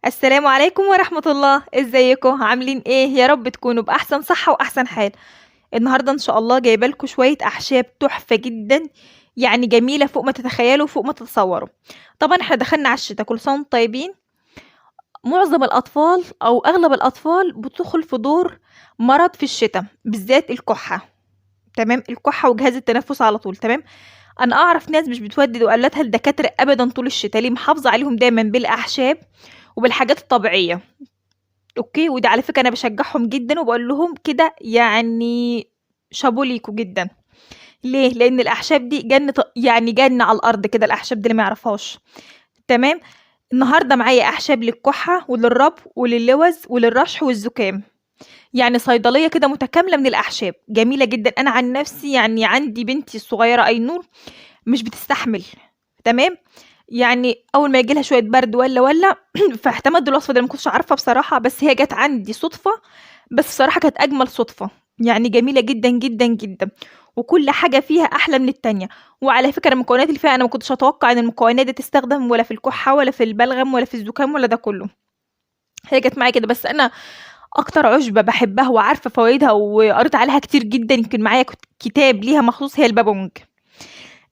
السلام عليكم ورحمة الله، ازيكم عاملين ايه؟ يا رب تكونوا بأحسن صحة وأحسن حال. النهاردة ان شاء الله جايبة لكم شوية أعشاب تحفة جدا، يعني جميلة فوق ما تتخيلوا وفوق ما تتصوروا. طبعا احنا دخلنا على الشتا، كل سنة وانتم طيبين. معظم الأطفال أو أغلب الأطفال بتدخل في دور مرض في الشتا، بالذات الكحة. تمام، الكحة وجهاز التنفس على طول. تمام، أنا أعرف ناس مش بتودد أولادها لدكاترة أبدا طول الشتا، ليه؟ محافظة عليهم دايما بالأعشاب وبالحاجات الطبيعية. أوكي، وده على فكرة أنا باشجّعهم جدًا وباقول لهم كده يعني شابوه ليكم جدًا. ليه؟ لإن الأعشاب دي يعني جنة على الأرض كده، الأعشاب دي اللي ما يعرفهاش. تمام، النهارده معايا أعشاب للكحة وللربو وللوز وللرشح والزكام، يعني صيدلية كده متكاملة من الأعشاب، جميلة جدًا. أنا عن نفسي يعني عندي بنتي الصغيرة أينور مش بتستحمل. تمام، يعني أول ما ييجي لها شوية برد والّا فاعتمدت الوصفة دي، أنا ما كنتش أعرفها بصراحة، بس هي جات عندي صُدفة، بس بصراحة كانت أجمل صُدفة، يعني جميلة جدًا، جدًا، جدًا، وكل حاجة فيها أحلى من التانية. وعلى فكرة المكونات اللي فيها أنا ما كنتش أتوقع إن المكونات دي تستخدم ولا في الكحة ولا في البلغم ولا في الزكام ولا ده كله. هي جات معايا كده، بس أنا أكتر عُشبة باحبها وعارفة فوايدها وقريت عليها كتير جدًا، يمكن معايا كتاب ليها مخصوص، هي البابونج.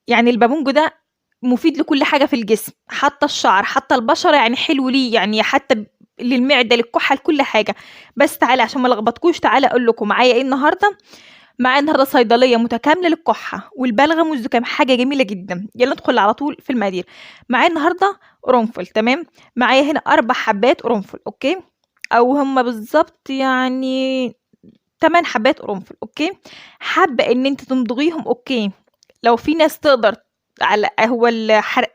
يعني البابونج ده مفيد لكل حاجة في الجسم، حتى الشعر، حتى البشرة، يعني حلو ليه، يعني حتى للمعدة، للكحة، لكل حاجة. بس تعالَ عشان ما ألخبطكوش، تعالَ أقول لكم معايا إيه النهارده. معايا النهارده صيدلية متكاملة للكحة والبلغم والزكام، حاجة جميلة جدًا. يالّا ندخل على طول في المقادير. معايا النهارده قرنفل. تمام، معايا هنا 4 حبات قرنفل. أوكي، أو هُم بالضبط يعني 8 حبات قرنفل. أوكي، حابة إن أنتِ تمضغيهم. أوكي، لو في ناس تقدر على هو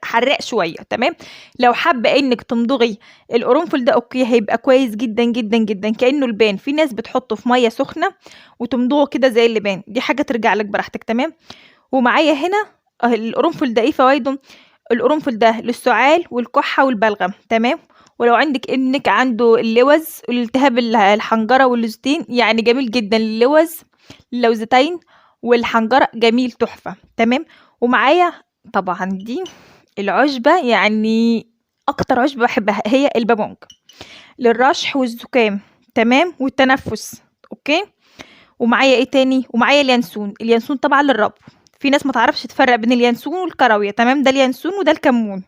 حراق شوية. تمام، لو حابة إنِّك تمضغي القرنفل ده، أوكي، هيبقى كويس جدًا، جدًا، جدًا، كإنه لبان. في ناس بتحطه في مَيّة سخنة وتمضغه كده زي اللبان، دي حاجة ترجع لِك براحتك. تمام، ومعايا هنا القرنفل ده إيه فوايده؟ القرنفل ده للسُّعال والكحة والبلغم. تمام، ولو عندِك ابنِك عنده اللوز والالتهاب الحنجرة واللوزتين، يعني جميل جدًا. اللوز، اللوزتين والحنجرة جميل تحفة. تمام، ومعايا طبعًا دي العُشبة، يعني أكتر عُشبة باحبها هي البابونج، للرشح والزُكام. تمام، والتنفس. أوكي، ومعايا إيه تاني؟ ومعايا اليانسون. اليانسون طبعًا للربو، في ناس ما تعرفش تفرّق بين اليانسون والكراوية. تمام، ده اليانسون وده الكمون.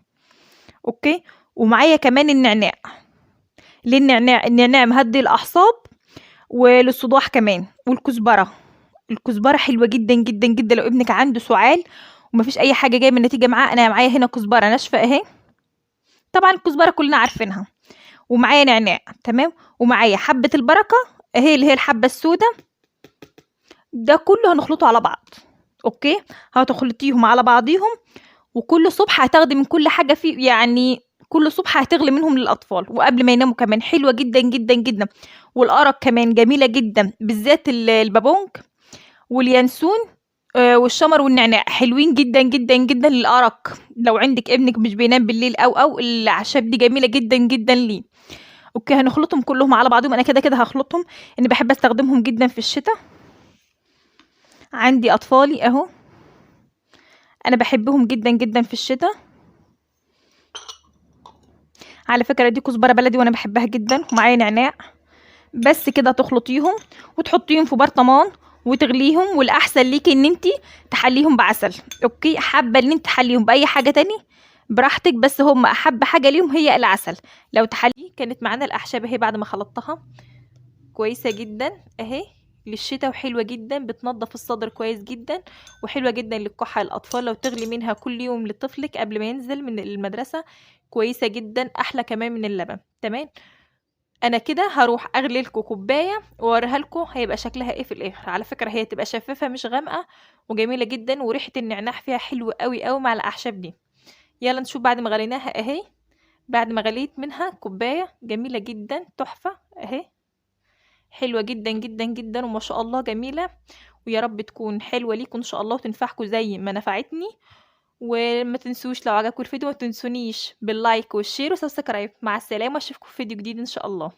أوكي، ومعايا كمان النعناع. ليه النعناع؟ النعناع مهدّي الأعصاب وللصداع كمان، والكزبرة. الكزبرة حلوة جدًا، جدًا، جدًا لو ابنِك عنده سُعال وما فيش أي حاجة جايبة النتيجة معاه. أنا معايا هنا كزبرة ناشفة أهي، طبعًا الكزبرة كلنا عارفينها، ومعايا نعناع. تمام، ومعايا حبة البركة أهي اللي هي الحبة السودا، ده كله هنخلطه على بعض. أوكي، هتخلطيهم على بعضيهم، وكل صبح هتاخدي من كل حاجة يعني كل صبح هتغلي منهم للأطفال وقبل ما يناموا كمان، حلوة جدًا، جدًا، جدًا. والأرق كمان جميلة جدًا، بالذات البابونج واليانسون والشمر والنعناع حلوين جدًا، جدًا، جدًا للأرق. لو عندِك ابنِك مش بينام بالليل أو الأعشاب دي جميلة جدًا، جدًا ليه. أوكي، هنخلطهم كلّهم على بعضهم، أنا كده هاخلطهم، لإني باحب أستخدمهم جدًا في الشتا. عندي أطفالي أهو، أنا باحبهم جدًا، جدًا في الشتا. على فكرة دي كزبرة بلدي وأنا باحبها جدًا، ومعايا نعناع. بس كده تخلطيهم وتحطيهم في برطمان وتغليهم، والأحسن ليكِ إن أنتِ تحلّيهم بعسل. أوكي، حابة إن أنتِ تحلّيهم بأي حاجة تاني براحتك، بس هم أحب حاجة ليهم هي العسل. لو تحلّيه كانت معانا الأعشاب أهي بعد ما خلطتها كويسة جدًا أهي للشتا، وحلوة جدًا بتنضّف الصدر كويس جدًا، وحلوة جدًا للكحة الأطفال لو تغلي منها كل يوم لطفلِك قبل ما ينزل من المدرسة، كويسة جدًا، أحلى كمان من اللبن. تمام، أنا كده هاروح أغلي لكم كوباية وأوريها لكم هيبقى شكلها إيه في الآخر. على فكرة هي تبقى شفافة مش غامقة وجميلة جدًا، وريحة النعناع فيها حلوة أوي، أوي مع الأعشاب دي. يالّا نشوف بعد ما غليناها أهي، بعد ما غليت منها كوباية جميلة جدًا تحفة أهي، حلوة جدًا، جدًا، جدًا، وما شاء الله جميلة. ويا رب تكون حلوة ليكم إن شاء الله وتنفعكم زي ما نفعتني. وما تنسوش لو عجبكم الفيديو ما تنسونيش باللايك والشير وسبسكرايب. مع السلامة، أشوفكم في فيديو جديد إن شاء الله.